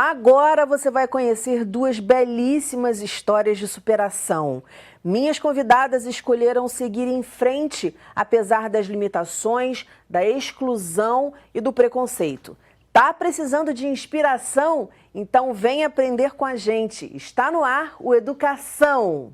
Agora você vai conhecer duas belíssimas histórias de superação. Minhas convidadas escolheram seguir em frente, apesar das limitações, da exclusão e do preconceito. Tá precisando de inspiração? Então vem aprender com a gente. Está no ar o Educação.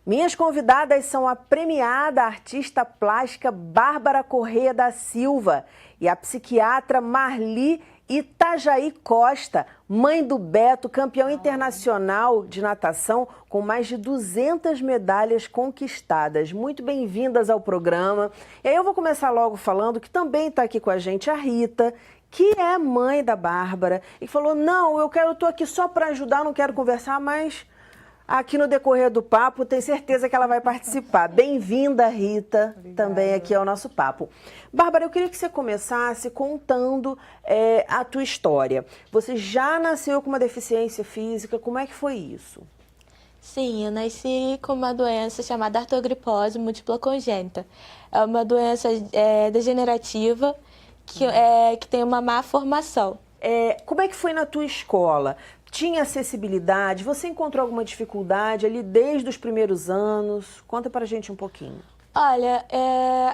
Minhas convidadas são a premiada artista plástica Bárbara Correia da Silva e a psiquiatra Marli Itajaí Costa, mãe do Beto, campeão internacional de natação com mais de 200 medalhas conquistadas. Muito bem-vindas ao programa. E aí eu vou começar logo falando que também está aqui com a gente a Rita, que é mãe da Bárbara, e falou, não, eu estou aqui só para ajudar, não quero conversar, mas aqui no decorrer do papo, tenho certeza que ela vai participar. Bem-vinda, Rita, também aqui ao nosso papo. Bárbara, eu queria que você começasse contando a tua história. Você já nasceu com uma deficiência física, como é que foi isso? Sim, eu nasci com uma doença chamada artrogripose múltipla congênita. É uma doença degenerativa que tem uma má formação. Como é que foi na tua escola? Tinha acessibilidade? Você encontrou alguma dificuldade ali desde os primeiros anos? Conta pra gente um pouquinho. Olha,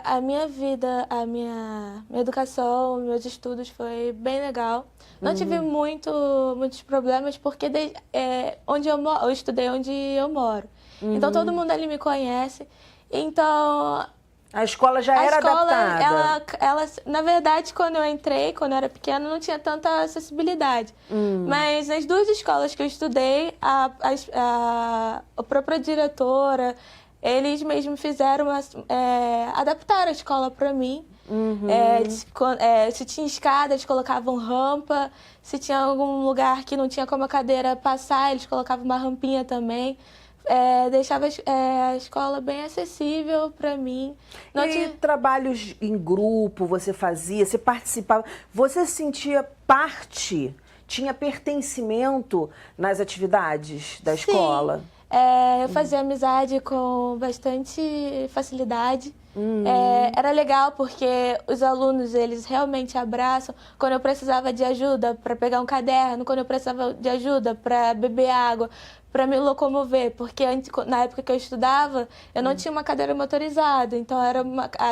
a minha vida, a minha educação, meus estudos foi bem legal. Não tive muitos problemas porque onde eu estudei onde eu moro. Então todo mundo ali me conhece. Então a escola já era adaptada? Na verdade, quando eu entrei, quando eu era pequena, não tinha tanta acessibilidade. Mas nas duas escolas que eu estudei, a própria diretora, eles mesmos fizeram adaptar a escola para mim. Se tinha escada, eles colocavam rampa. Se tinha algum lugar que não tinha como a cadeira passar, eles colocavam uma rampinha também. Deixava a escola bem acessível para mim. Trabalhos em grupo você fazia, você participava, você se sentia parte, tinha pertencimento nas atividades da escola? Eu fazia amizade com bastante facilidade. Era legal porque os alunos, eles realmente abraçam. Quando eu precisava de ajuda para pegar um caderno, quando eu precisava de ajuda para beber água, para me locomover, porque na época que eu estudava, eu não tinha uma cadeira motorizada, então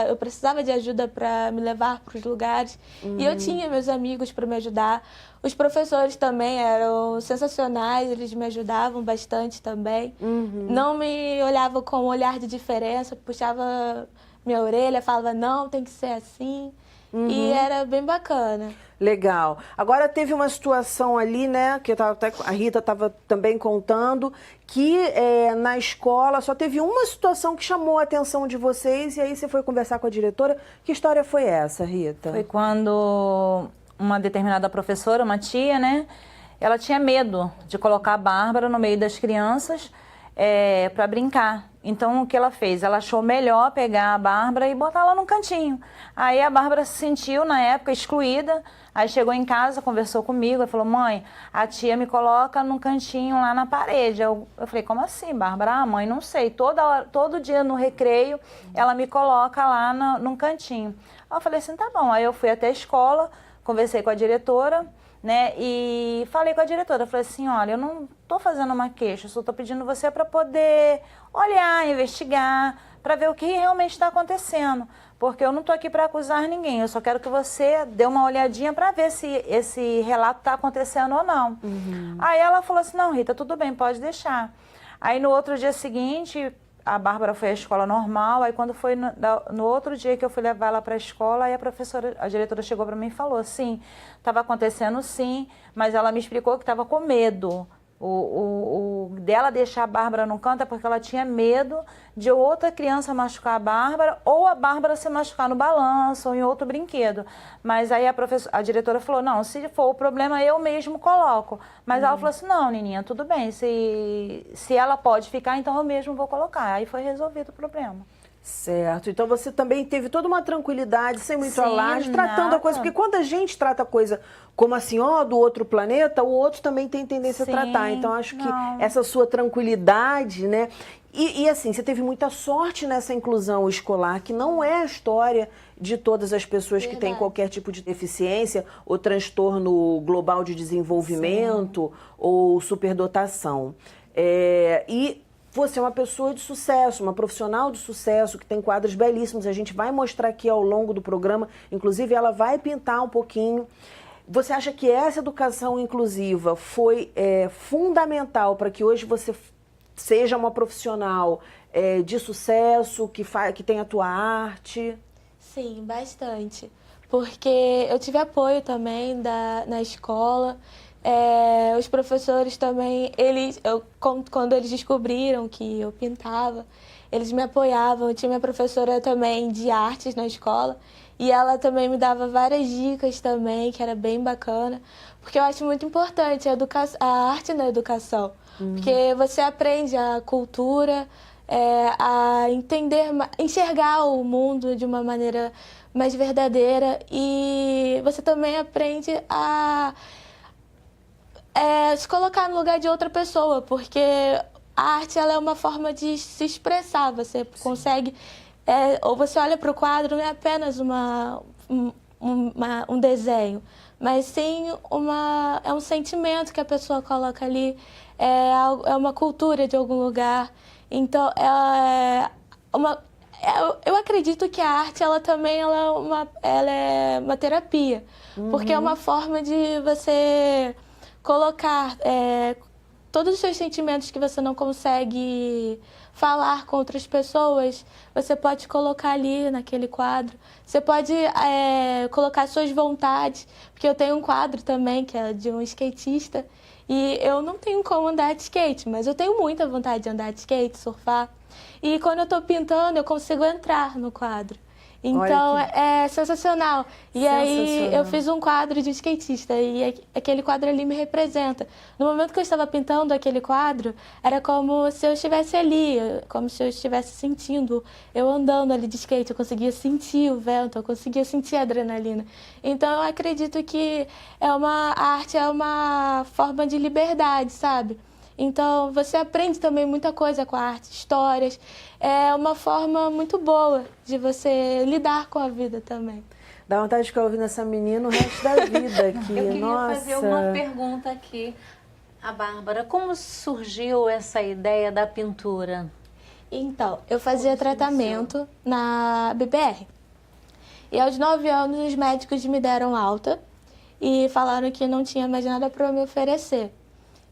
eu precisava de ajuda para me levar para os lugares, e eu tinha meus amigos para me ajudar. Os professores também eram sensacionais, eles me ajudavam bastante também. Não me olhavam com um olhar de diferença, puxava minha orelha, falava, não, tem que ser assim. E era bem bacana. Legal. Agora teve uma situação ali, né, que a Rita estava também contando, que na escola só teve uma situação que chamou a atenção de vocês e aí você foi conversar com a diretora. Que história foi essa, Rita? Foi quando uma determinada professora, uma tia, né, ela tinha medo de colocar a Bárbara no meio das crianças para brincar. Então, o que ela fez? Ela achou melhor pegar a Bárbara e botar ela num cantinho. Aí a Bárbara se sentiu, na época, excluída. Aí chegou em casa, conversou comigo e falou, mãe, a tia me coloca num cantinho lá na parede. Eu falei, como assim, Bárbara? Ah, mãe, não sei. Todo dia no recreio, ela me coloca lá num cantinho. Aí eu falei assim, tá bom. Aí eu fui até a escola, conversei com a diretora, né, e falei com a diretora, falei assim, olha, eu não estou fazendo uma queixa, eu só estou pedindo você para poder olhar, investigar, para ver o que realmente está acontecendo, porque eu não estou aqui para acusar ninguém, eu só quero que você dê uma olhadinha para ver se esse relato está acontecendo ou não. Aí ela falou assim, não, Rita, tudo bem, pode deixar. Aí no outro dia seguinte, a Bárbara foi à escola normal, aí quando foi no outro dia que eu fui levar ela para a escola, aí a diretora chegou para mim e falou, sim, estava acontecendo sim, mas ela me explicou que estava com medo. Dela deixar a Bárbara num canto é porque ela tinha medo de outra criança machucar a Bárbara ou a Bárbara se machucar no balanço ou em outro brinquedo. Mas aí a diretora falou, não, se for o problema eu mesmo coloco. Mas ela falou assim, não, Nininha, tudo bem, se ela pode ficar, então eu mesmo vou colocar. Aí foi resolvido o problema. Certo. Então você também teve toda uma tranquilidade, sem muito Sim, alarde, tratando a nada. coisa. Porque quando a gente trata a coisa como assim, ó, do outro planeta, o outro também tem tendência Sim, a tratar. Então acho que não. essa sua tranquilidade, né? E assim, você teve muita sorte nessa inclusão escolar, que não é a história de todas as pessoas que têm Verdade. qualquer tipo de deficiência ou transtorno global de desenvolvimento ou superdotação. E você é uma pessoa de sucesso, uma profissional de sucesso, que tem quadros belíssimos. A gente vai mostrar aqui ao longo do programa, inclusive ela vai pintar um pouquinho. Você acha que essa educação inclusiva foi fundamental para que hoje você seja uma profissional de sucesso, que tem a tua arte? Sim, bastante. Porque eu tive apoio também na escola. Os professores também, quando eles descobriram que eu pintava, eles me apoiavam. Eu tinha minha professora também de artes na escola e ela também me dava várias dicas também, que era bem bacana. Porque eu acho muito importante a arte na educação. Porque você aprende a cultura, a entender, enxergar o mundo de uma maneira mais verdadeira e você também aprende a se colocar no lugar de outra pessoa, porque a arte ela é uma forma de se expressar. Você consegue, ou você olha para o quadro, não é apenas um desenho, mas sim é um sentimento que a pessoa coloca ali, é uma cultura de algum lugar. Então, eu acredito que a arte ela também ela é uma terapia, porque é uma forma de você colocar todos os seus sentimentos que você não consegue falar com outras pessoas, você pode colocar ali naquele quadro. Você pode colocar suas vontades, porque eu tenho um quadro também que é de um skatista e eu não tenho como andar de skate, mas eu tenho muita vontade de andar de skate, surfar. E quando eu estou pintando, eu consigo entrar no quadro. Então, é sensacional. E aí, eu fiz um quadro de skatista e aquele quadro ali me representa. No momento que eu estava pintando aquele quadro, era como se eu estivesse ali, como se eu estivesse sentindo, eu andando ali de skate, eu conseguia sentir o vento, eu conseguia sentir a adrenalina. Então, eu acredito que a arte é uma forma de liberdade, sabe? Então, você aprende também muita coisa com a arte, histórias. É uma forma muito boa de você lidar com a vida também. Dá vontade de ficar ouvindo essa menina o resto da vida aqui. Eu queria Nossa. fazer uma pergunta aqui. A Bárbara, como surgiu essa ideia da pintura? Então, eu fazia tratamento na BBR. E aos 9 anos, os médicos me deram alta e falaram que não tinha mais nada para me oferecer.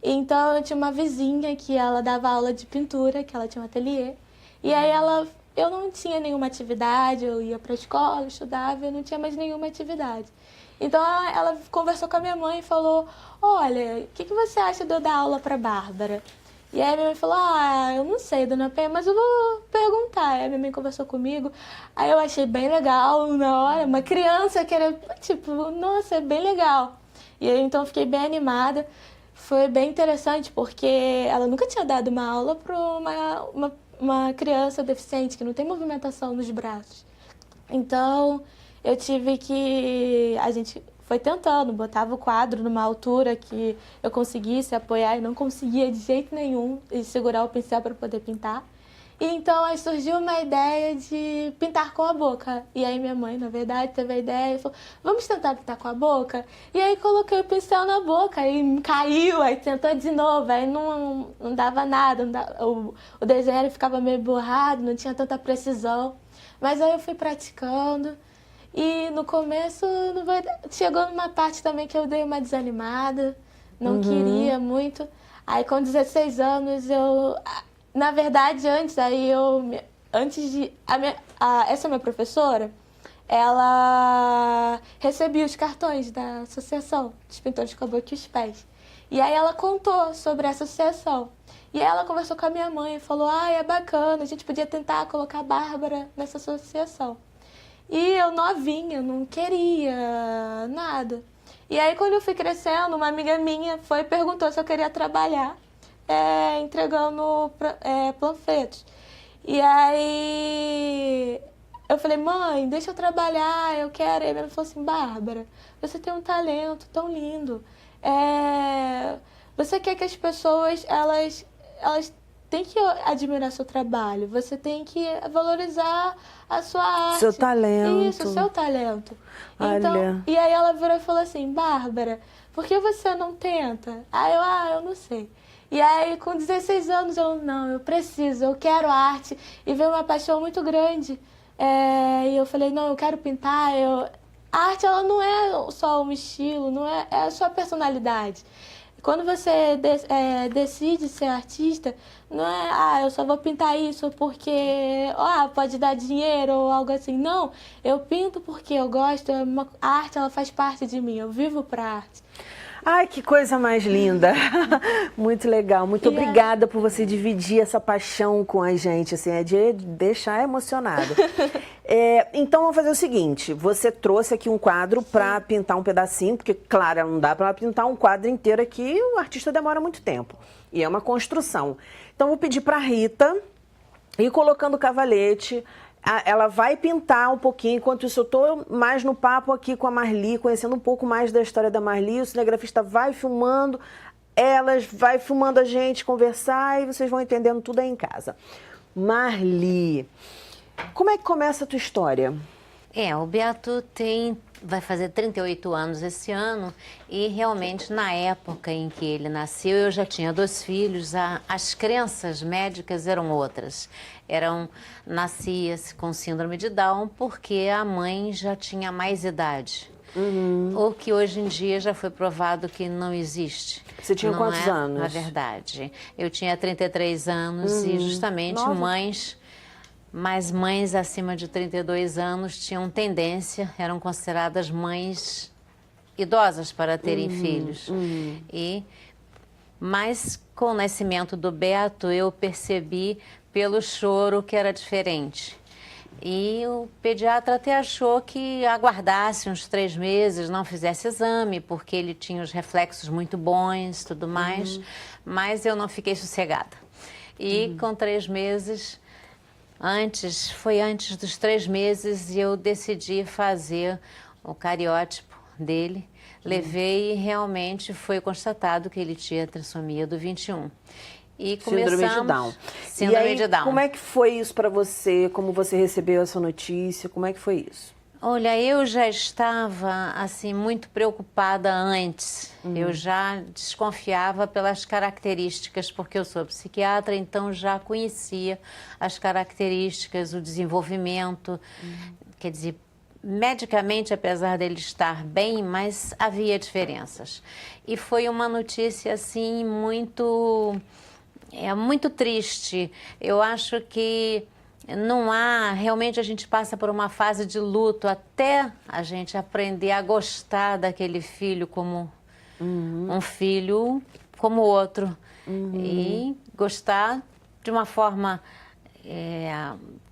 Então, eu tinha uma vizinha que ela dava aula de pintura, que ela tinha um ateliê. E aí eu não tinha nenhuma atividade, eu ia para a escola, estudava, eu não tinha mais nenhuma atividade. Então, ela conversou com a minha mãe e falou, olha, o que você acha de eu dar aula para Bárbara? E aí a minha mãe falou, eu não sei, dona Penha, mas eu vou perguntar. Aí a minha mãe conversou comigo, aí eu achei bem legal na hora, uma criança que era tipo, nossa, é bem legal. E aí então eu fiquei bem animada. Foi bem interessante porque ela nunca tinha dado uma aula para uma criança deficiente que não tem movimentação nos braços. Então, a gente foi tentando, botava o quadro numa altura que eu conseguisse apoiar e não conseguia de jeito nenhum e segurar o pincel para poder pintar. E então aí surgiu uma ideia de pintar com a boca. E aí minha mãe, na verdade, teve a ideia e falou, vamos tentar pintar com a boca? E aí coloquei o pincel na boca, aí caiu, aí tentou de novo, aí não dava nada, o desenho ficava meio borrado, não tinha tanta precisão. Mas aí eu fui praticando e no começo chegou numa parte também que eu dei uma desanimada, não queria muito. Aí com 16 anos na verdade, essa minha professora, ela recebia os cartões da Associação dos Pintores com a Boca e os Pés. E aí ela contou sobre essa associação. E aí ela conversou com a minha mãe e falou, é bacana, a gente podia tentar colocar a Bárbara nessa associação. E eu novinha, não queria nada. E aí quando eu fui crescendo, uma amiga minha perguntou se eu queria trabalhar entregando panfletos. E aí eu falei, mãe, deixa eu trabalhar, eu quero. E ela falou assim, Bárbara, você tem um talento tão lindo. Você quer que as pessoas, elas têm que admirar seu trabalho. Você tem que valorizar a sua arte. Seu talento. Isso, seu talento. Olha. Então, e aí ela virou e falou assim, Bárbara, por que você não tenta? Aí eu não sei. E aí, com 16 anos, eu preciso, eu quero arte. E veio uma paixão muito grande. E eu falei, não, eu quero pintar. A arte, ela não é só um estilo, não é a sua personalidade. Quando você decide ser artista, não é, eu só vou pintar isso porque pode dar dinheiro ou algo assim. Não, eu pinto porque eu gosto, a arte ela faz parte de mim, eu vivo pra arte. Ai, que coisa mais linda. Muito legal. Muito obrigada por você dividir essa paixão com a gente. Assim, é de deixar emocionada. Então, vamos fazer o seguinte. Você trouxe aqui um quadro para pintar um pedacinho, porque, claro, não dá para pintar um quadro inteiro aqui. O artista demora muito tempo. E é uma construção. Então, vou pedir para a Rita ir colocando o cavalete. Ela vai pintar um pouquinho, enquanto isso eu estou mais no papo aqui com a Marli, conhecendo um pouco mais da história da Marli. O cinegrafista vai filmando, vai filmando a gente, conversar e vocês vão entendendo tudo aí em casa. Marli, como é que começa a tua história? O Beato vai fazer 38 anos esse ano e realmente na época em que ele nasceu eu já tinha 2 filhos, as crenças médicas eram outras. Nascia-se com síndrome de Down porque a mãe já tinha mais idade. O que hoje em dia já foi provado que não existe. Você tinha quantos anos? Na verdade, eu tinha 33 anos e justamente mães acima de 32 anos tinham tendência, eram consideradas mães idosas para terem filhos. Mas com o nascimento do Beto, eu percebi pelo choro que era diferente. E o pediatra até achou que aguardasse uns 3 meses, não fizesse exame, porque ele tinha os reflexos muito bons e tudo mais. Mas eu não fiquei sossegada. E com 3 meses... Foi antes dos 3 meses e eu decidi fazer o cariótipo dele. Levei e realmente foi constatado que ele tinha trissomia do 21. E Síndrome de Down. Síndrome de Down. Como é que foi isso para você? Como você recebeu essa notícia? Como é que foi isso? Olha, eu já estava assim muito preocupada antes. Eu já desconfiava pelas características, porque eu sou psiquiatra, então já conhecia as características, o desenvolvimento. Quer dizer, medicamente, apesar dele estar bem, mas havia diferenças. E foi uma notícia assim muito triste. Eu acho que realmente a gente passa por uma fase de luto até a gente aprender a gostar daquele filho como um filho como outro. E gostar de uma forma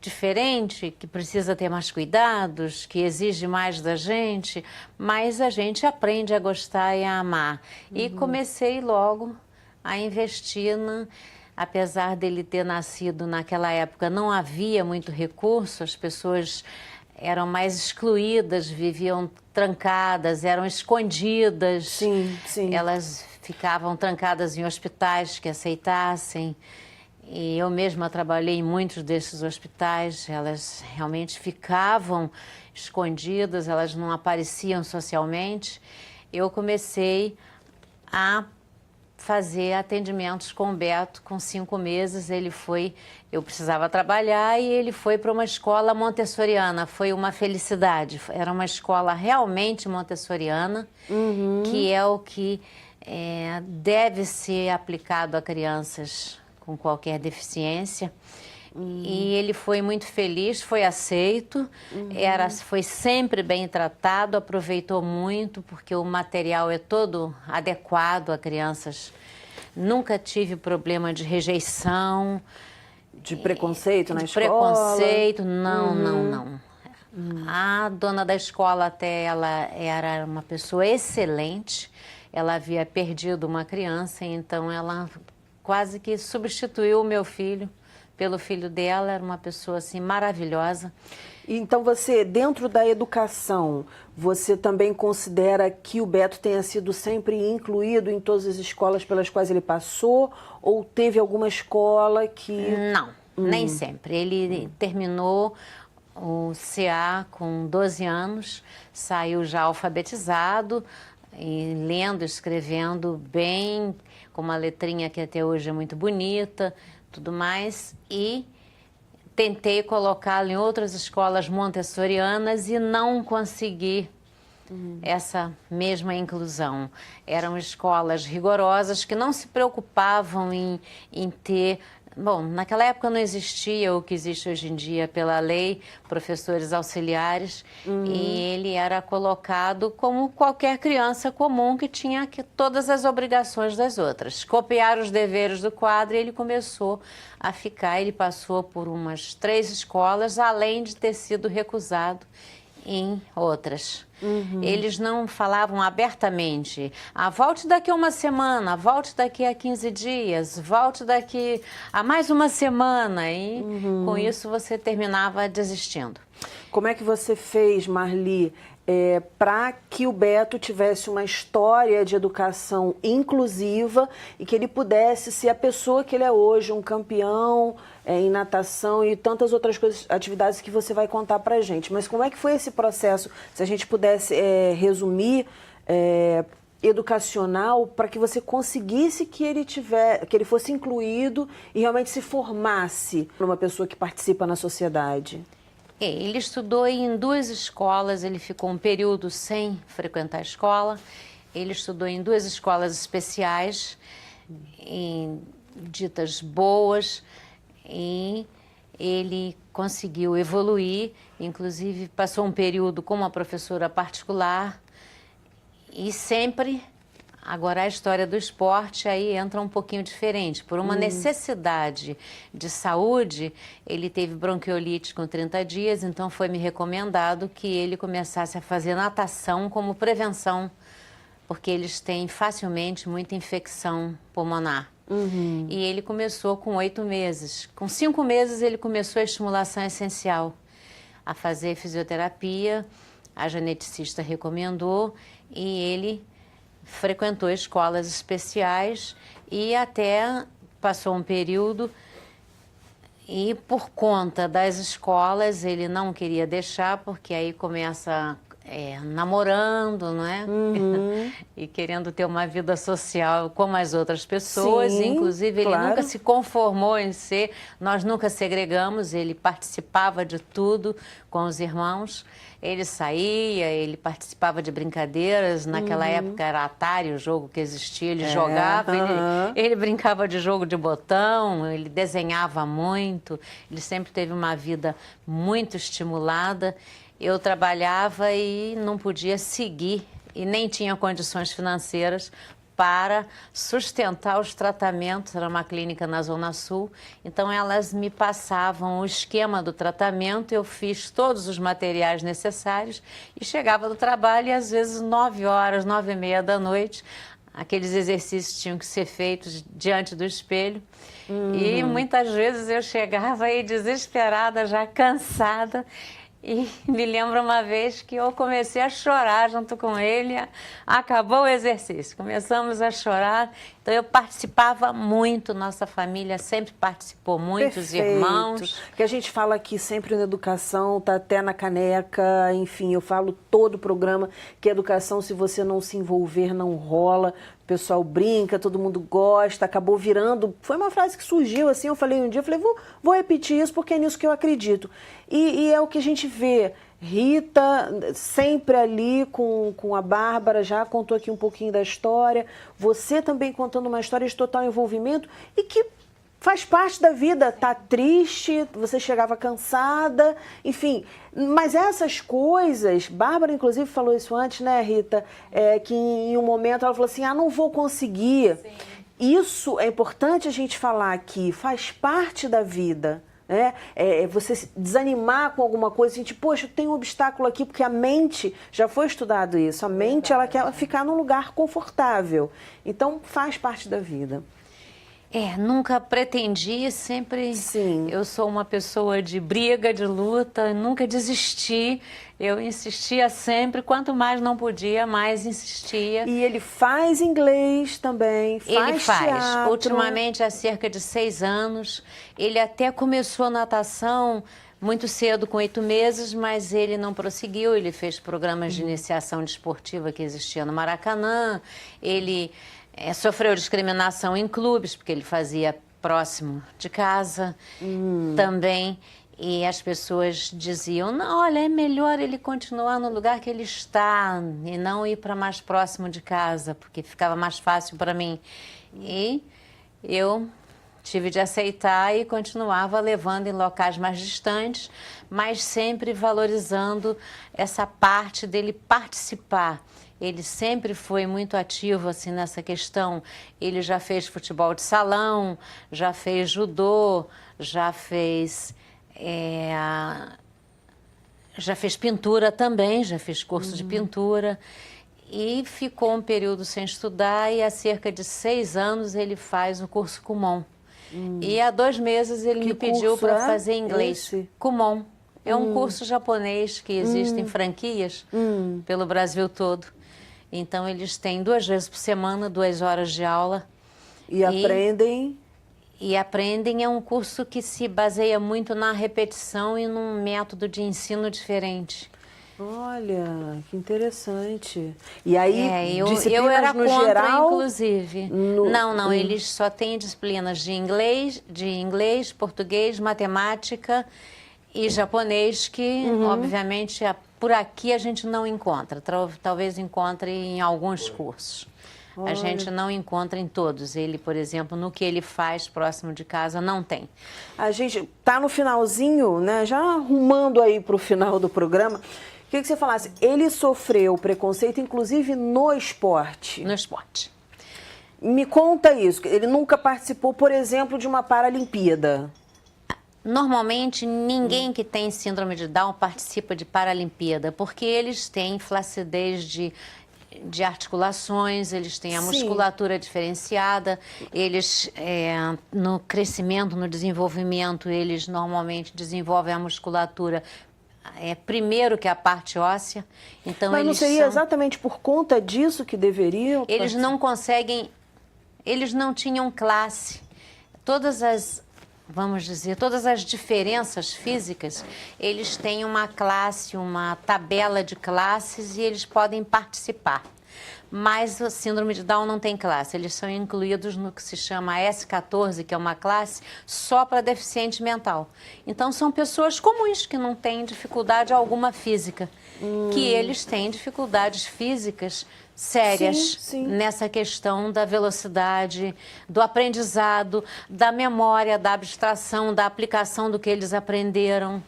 diferente, que precisa ter mais cuidados, que exige mais da gente, mas a gente aprende a gostar e a amar. E comecei logo a investir apesar dele ter nascido naquela época, não havia muito recurso, as pessoas eram mais excluídas, viviam trancadas, eram escondidas. Sim, sim. Elas ficavam trancadas em hospitais que aceitassem. E eu mesma trabalhei em muitos desses hospitais, elas realmente ficavam escondidas, elas não apareciam socialmente. Eu comecei a fazer atendimentos com o Beto com 5 meses. Eu precisava trabalhar e ele foi para uma escola montessoriana. Foi uma felicidade. Era uma escola realmente montessoriana, que é o que deve ser aplicado a crianças com qualquer deficiência. E ele foi muito feliz, foi aceito, foi sempre bem tratado, aproveitou muito, porque o material é todo adequado a crianças. Nunca tive problema de rejeição. De preconceito na escola? De preconceito, não. A dona da escola até, ela era uma pessoa excelente. Ela havia perdido uma criança, então ela quase que substituiu o meu filho pelo filho dela, era uma pessoa assim maravilhosa. Então você, dentro da educação, você também considera que o Beto tenha sido sempre incluído em todas as escolas pelas quais ele passou? Ou teve alguma escola que... Não, nem sempre. Ele terminou o CA com 12 anos, saiu já alfabetizado, e lendo, escrevendo bem, com uma letrinha que até hoje é muito bonita, tudo mais, e tentei colocá-lo em outras escolas montessorianas e não consegui essa mesma inclusão. Eram escolas rigorosas que não se preocupavam em ter... Bom, naquela época não existia o que existe hoje em dia pela lei, professores auxiliares, e ele era colocado como qualquer criança comum que tinha todas as obrigações das outras. Copiar os deveres do quadro, e ele começou a ficar, ele passou por umas 3 escolas, além de ter sido recusado em outras. Eles não falavam abertamente, volte daqui a uma semana, volte daqui a 15 dias, volte daqui a mais uma semana, e com isso você terminava desistindo. Como é que você fez, Marli, para que o Beto tivesse uma história de educação inclusiva e que ele pudesse ser a pessoa que ele é hoje, um campeão em natação e tantas outras coisas, atividades que você vai contar para a gente? Mas como é que foi esse processo, se a gente pudesse resumir, educacional, para que você conseguisse que ele fosse incluído e realmente se formasse numa pessoa que participa na sociedade? Ele estudou em 2 escolas, ele ficou um período sem frequentar a escola. Ele estudou em 2 escolas especiais, ditas boas, e ele conseguiu evoluir, inclusive passou um período com uma professora particular, e sempre... Agora, a história do esporte aí entra um pouquinho diferente. Por uma necessidade de saúde, ele teve bronquiolite com 30 dias, então foi me recomendado que ele começasse a fazer natação como prevenção, porque eles têm facilmente muita infecção pulmonar. E ele começou com 8 meses. Com 5 meses, ele começou a estimulação essencial, a fazer fisioterapia. A geneticista recomendou e ele frequentou escolas especiais e até passou um período, e por conta das escolas ele não queria deixar, porque aí começa namorando, não é? E querendo ter uma vida social como as outras pessoas. Sim, inclusive ele claro. nunca se conformou em ser, nós nunca segregamos, ele participava de tudo com os irmãos. Ele saía, ele participava de brincadeiras. Naquela época era Atari, o jogo que existia, ele jogava, ele brincava de jogo de botão, ele desenhava muito, ele sempre teve uma vida muito estimulada. Eu trabalhava e não podia seguir, e nem tinha condições financeiras para sustentar os tratamentos. Era uma clínica na Zona Sul, então elas me passavam o esquema do tratamento, eu fiz todos os materiais necessários e chegava do trabalho e às vezes 9 horas, 9h30 da noite, aqueles exercícios tinham que ser feitos diante do espelho. E muitas vezes eu chegava aí desesperada, já cansada. E me lembro uma vez que eu comecei a chorar junto com ele, acabou o exercício, começamos a chorar. Então eu participava muito, nossa família sempre participou muito, os irmãos. Que a gente fala aqui sempre na educação, tá até na caneca, enfim, eu falo todo o programa que a educação, se você não se envolver, não rola. O pessoal brinca, todo mundo gosta, acabou virando... Foi uma frase que surgiu assim, eu falei um dia, eu falei, vou repetir isso porque é nisso que eu acredito. E é o que a gente vê. Rita, sempre ali com a Bárbara, já contou aqui um pouquinho da história. Você também contando uma história de total envolvimento e que faz parte da vida. Tá triste, você chegava cansada, enfim. Mas essas coisas, Bárbara inclusive falou isso antes, né, Rita? Que em um momento ela falou assim, não vou conseguir. Sim. Isso é importante a gente falar aqui, faz parte da vida. Você se desanimar com alguma coisa, a gente, poxa, tem um obstáculo aqui, porque a mente, já foi estudado isso, a mente ela quer ficar num lugar confortável, então faz parte da vida. Nunca pretendi, sempre. Sim. Eu sou uma pessoa de briga, de luta, nunca desisti. Eu insistia sempre, quanto mais não podia, mais insistia. E ele faz inglês também, Ele faz. teatro. Ultimamente, há cerca de 6 anos. Ele até começou natação muito cedo, com 8 meses, mas ele não prosseguiu. Ele fez programas de iniciação desportiva que existia no Maracanã. Ele sofreu discriminação em clubes, porque ele fazia próximo de casa também. E as pessoas diziam, não, olha, é melhor ele continuar no lugar que ele está e não ir para mais próximo de casa, porque ficava mais fácil para mim. E eu tive de aceitar e continuava levando em locais mais distantes, mas sempre valorizando essa parte dele participar. Ele sempre foi muito ativo assim, nessa questão. Ele já fez futebol de salão, já fez judô, já fez pintura também, já fez curso de pintura. E ficou um período sem estudar e há cerca de 6 anos ele faz o curso Kumon. E há 2 meses ele me pediu para fazer inglês. Kumon. É um curso japonês que existe em franquias pelo Brasil todo. Então, eles têm 2 vezes por semana, 2 horas de aula. E aprendem? E aprendem. É um curso que se baseia muito na repetição e num método de ensino diferente. Olha, que interessante. E aí, eu disciplinas era no contra, geral? inclusive. Não, eles só têm disciplinas de inglês, português, matemática e japonês, que, obviamente, por aqui a gente não encontra. Talvez encontre em alguns cursos. Olha. A gente não encontra em todos. Ele, por exemplo, no que ele faz próximo de casa, não tem. A gente tá no finalzinho, né? Já arrumando aí para o final do programa. Queria que você falasse, ele sofreu preconceito, inclusive no esporte. No esporte. Me conta isso. Ele nunca participou, por exemplo, de uma Paralimpíada. Normalmente, ninguém que tem síndrome de Down participa de Paralimpíada, porque eles têm flacidez de articulações, eles têm a musculatura diferenciada, eles, no crescimento, no desenvolvimento, eles normalmente desenvolvem a musculatura primeiro que a parte óssea. Então, mas não seria exatamente por conta disso que deveriam? Eles não conseguem, eles não tinham classe. Todas as diferenças físicas, eles têm uma classe, uma tabela de classes e eles podem participar. Mas a síndrome de Down não tem classe, eles são incluídos no que se chama S14, que é uma classe só para deficiente mental. Então, são pessoas comuns que não têm dificuldade alguma física, que eles têm dificuldades físicas sérias nessa questão da velocidade, do aprendizado, da memória, da abstração, da aplicação do que eles aprenderam.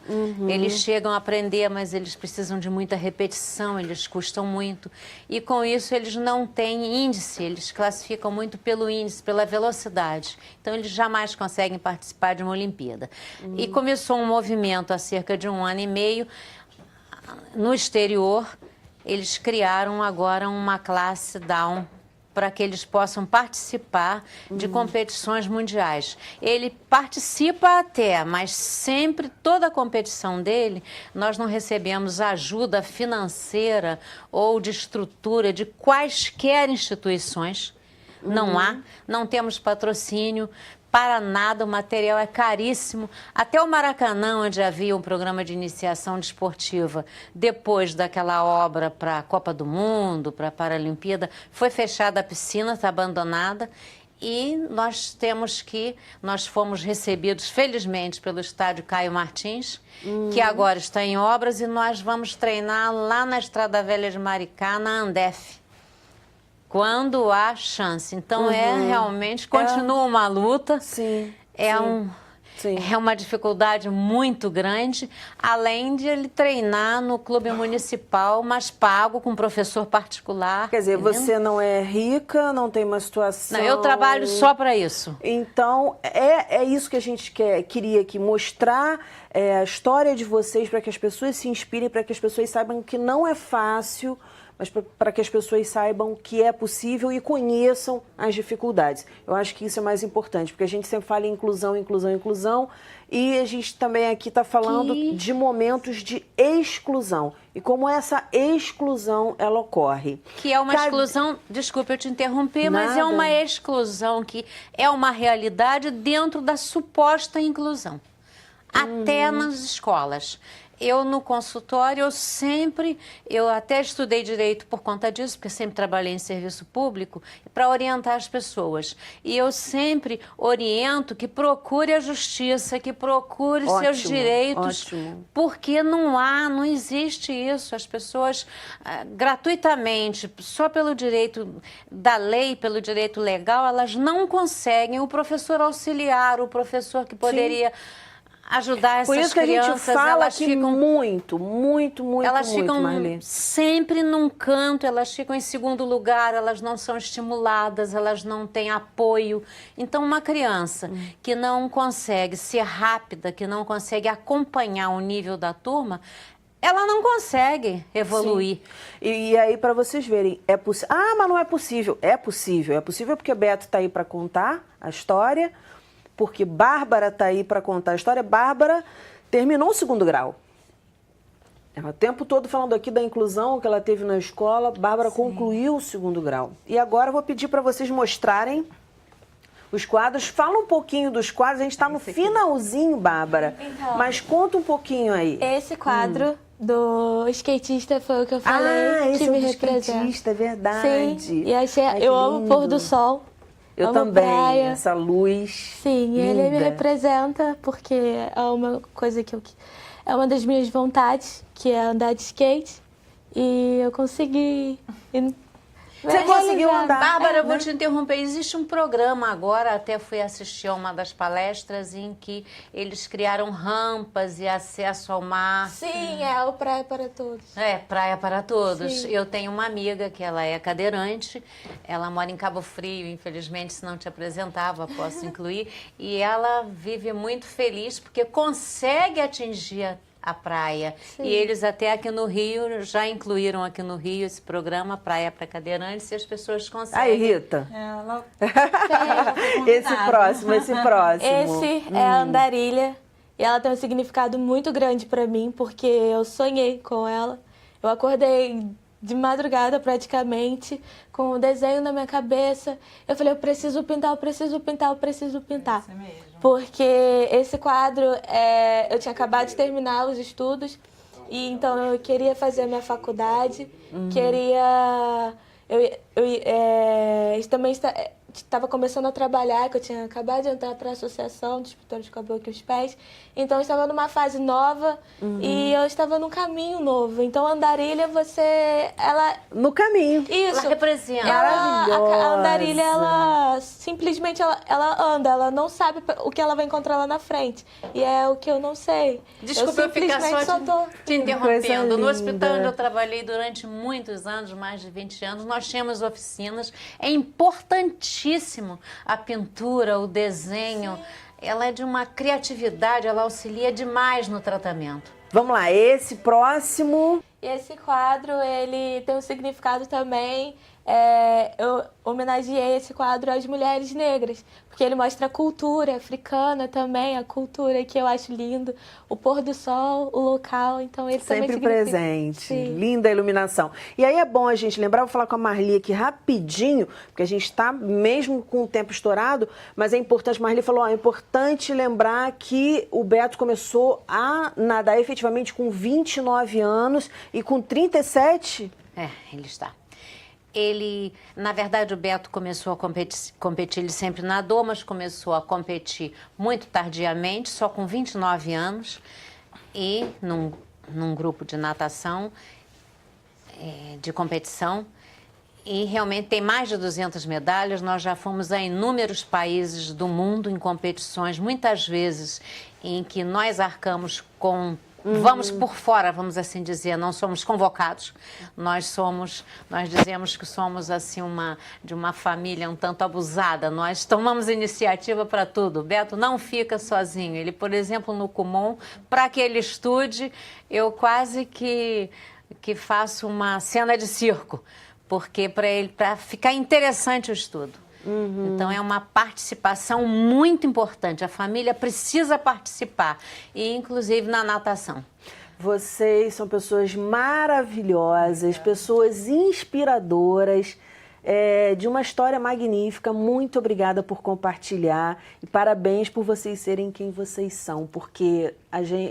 Eles chegam a aprender, mas eles precisam de muita repetição, eles custam muito. E com isso eles não têm índice, eles classificam muito pelo índice, pela velocidade. Então eles jamais conseguem participar de uma Olimpíada. E começou um movimento há cerca de 1 ano e meio no exterior. Eles criaram agora uma classe Down para que eles possam participar de competições mundiais. Ele participa até, mas sempre, toda a competição dele, nós não recebemos ajuda financeira ou de estrutura de quaisquer instituições. Não temos patrocínio. Para nada, o material é caríssimo. Até o Maracanã, onde havia um programa de iniciação desportiva, depois daquela obra para a Copa do Mundo, para a Paralimpíada, foi fechada a piscina, está abandonada. E nós fomos recebidos, felizmente, pelo estádio Caio Martins, que agora está em obras, e nós vamos treinar lá na Estrada Velha de Maricá, na Andef, quando há chance. Então, realmente, continua uma luta. É uma dificuldade muito grande, além de ele treinar no clube municipal, mas pago com professor particular. Quer dizer, você não é rica, não tem uma situação... Não, eu trabalho só para isso. Então, é isso que a gente queria aqui, mostrar a história de vocês para que as pessoas se inspirem, para que as pessoas saibam que não é fácil, mas para que as pessoas saibam que é possível e conheçam as dificuldades. Eu acho que isso é mais importante, porque a gente sempre fala em inclusão, inclusão, inclusão, e a gente também aqui está falando de momentos de exclusão e como essa exclusão ela ocorre. Que é uma exclusão, desculpa eu te interromper, mas é uma exclusão que é uma realidade dentro da suposta inclusão, até nas escolas. Eu, no consultório, eu até estudei direito por conta disso, porque sempre trabalhei em serviço público, para orientar as pessoas. E eu sempre oriento que procure a justiça, que procure seus direitos, porque não existe isso. As pessoas, gratuitamente, só pelo direito da lei, pelo direito legal, elas não conseguem. O professor auxiliar, o professor que poderia... ajudar essas crianças. Por isso que a gente fala que ficam muito, elas ficam Marli, sempre num canto, elas ficam em segundo lugar, elas não são estimuladas, elas não têm apoio. Então, uma criança que não consegue ser rápida, que não consegue acompanhar o nível da turma, ela não consegue evoluir. E aí, para vocês verem, é possível. Ah, mas não é possível. É possível. É possível porque Beto está aí para contar a história, porque Bárbara está aí para contar a história. Bárbara terminou o 2º grau. Ela o tempo todo falando aqui da inclusão que ela teve na escola. Bárbara concluiu o 2º grau. E agora eu vou pedir para vocês mostrarem os quadros. Fala um pouquinho dos quadros. A gente está no finalzinho, Bárbara. Então, mas conta um pouquinho aí. Esse quadro do skatista foi o que eu falei. Esse que é me o do representa. skatista, é verdade. Sim, e achei, Ai, que eu amo o lindo. pôr do sol. Eu amo também, praia. essa luz. Sim, linda. ele me representa porque é uma coisa que é uma das minhas vontades, que é andar de skate. E eu consegui. Você conseguiu andar. Bárbara, eu vou te interromper. Existe um programa agora, até fui assistir a uma das palestras, em que eles criaram rampas e acesso ao mar. Sim, é o Praia para Todos. É, Praia para Todos. Sim. Eu tenho uma amiga que ela é cadeirante, ela mora em Cabo Frio, infelizmente, se não te apresentava, posso incluir, e ela vive muito feliz porque consegue atingir a praia. Sim. E eles até aqui no Rio, já incluíram aqui no Rio esse programa Praia para Cadeirantes, e as pessoas conseguem. Aí, Rita. Ela... Esse próximo. Esse é a Andarilha. E ela tem um significado muito grande para mim, porque eu sonhei com ela. Eu acordei de madrugada praticamente, com o desenho na minha cabeça. Eu falei, eu preciso pintar, eu preciso pintar, eu preciso pintar. Esse mesmo. Porque esse quadro, eu tinha acabado de terminar os estudos, e então eu queria fazer a minha faculdade, queria... Eu também estava começando a trabalhar, que eu tinha acabado de entrar para a Associação dos Pintores de Cabelo e os Pés. Então, eu estava numa fase nova e eu estava num caminho novo. Então, a Andarilha, ela... No caminho. Isso. Ela representa. A Andarilha, ela simplesmente ela anda, ela não sabe o que ela vai encontrar lá na frente. E é o que eu não sei. Desculpa eu ficar só te interrompendo. No linda. hospital onde eu trabalhei durante muitos anos, mais de 20 anos, nós tínhamos oficinas. É importantíssimo a pintura, o desenho. Sim. Ela é de uma criatividade, ela auxilia demais no tratamento. Vamos lá, esse próximo... Esse quadro, ele tem um significado também. Eu homenageei esse quadro às mulheres negras, porque ele mostra a cultura africana também, a cultura que eu acho lindo, o pôr do sol, o local, então ele também sempre significa... presente. Sim. Linda a iluminação. E aí é bom a gente lembrar, vou falar com a Marli aqui rapidinho, porque a gente está mesmo com o tempo estourado, mas é importante, Marli falou, é importante lembrar que o Beto começou a nadar efetivamente com 29 anos e com 37... ele está. Na verdade, o Beto começou a competir, ele sempre nadou, mas começou a competir muito tardiamente, só com 29 anos, e num grupo de natação, de competição, e realmente tem mais de 200 medalhas. Nós já fomos a inúmeros países do mundo em competições, muitas vezes em que nós arcamos com... Vamos por fora, vamos assim dizer, não somos convocados. Nós dizemos que somos assim de uma família um tanto abusada. Nós tomamos iniciativa para tudo. O Beto não fica sozinho. Ele, por exemplo, no Kumon, para que ele estude, eu quase que que faço uma cena de circo, porque para ficar interessante o estudo. Então é uma participação muito importante. A família precisa participar, e inclusive na natação. Vocês são pessoas maravilhosas, pessoas inspiradoras, de uma história magnífica. Muito obrigada por compartilhar e parabéns por vocês serem quem vocês são, porque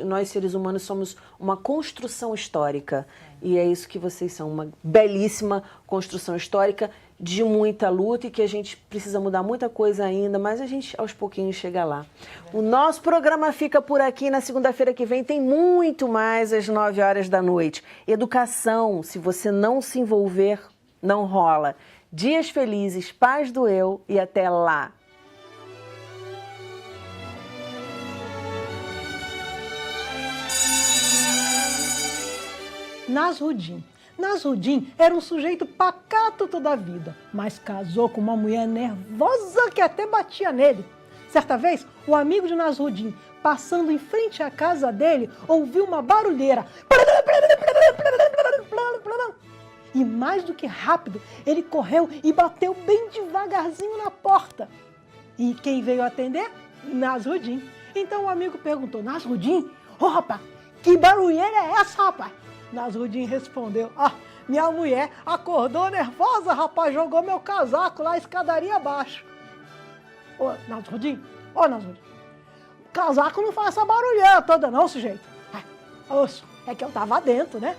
nós seres humanos somos uma construção histórica e é isso que vocês são, uma belíssima construção histórica de muita luta e que a gente precisa mudar muita coisa ainda, mas a gente aos pouquinhos chega lá. O nosso programa fica por aqui. Na segunda-feira que vem tem muito mais às 9 horas da noite. Educação, se você não se envolver, não rola. Dias felizes, paz do eu e até lá. Nasruddin. Nasruddin era um sujeito pacato toda a vida, mas casou com uma mulher nervosa que até batia nele. Certa vez, o amigo de Nasruddin, passando em frente à casa dele, ouviu uma barulheira. E mais do que rápido, ele correu e bateu bem devagarzinho na porta. E quem veio atender? Nasruddin. Então o amigo perguntou: Nasruddin, ô rapaz, que barulheira é essa, rapaz? Nasruddin respondeu: minha mulher acordou nervosa, rapaz, jogou meu casaco lá, escadaria abaixo. Ô, Nasruddin, casaco não faz essa barulheira toda não, sujeito. É que eu tava dentro, né?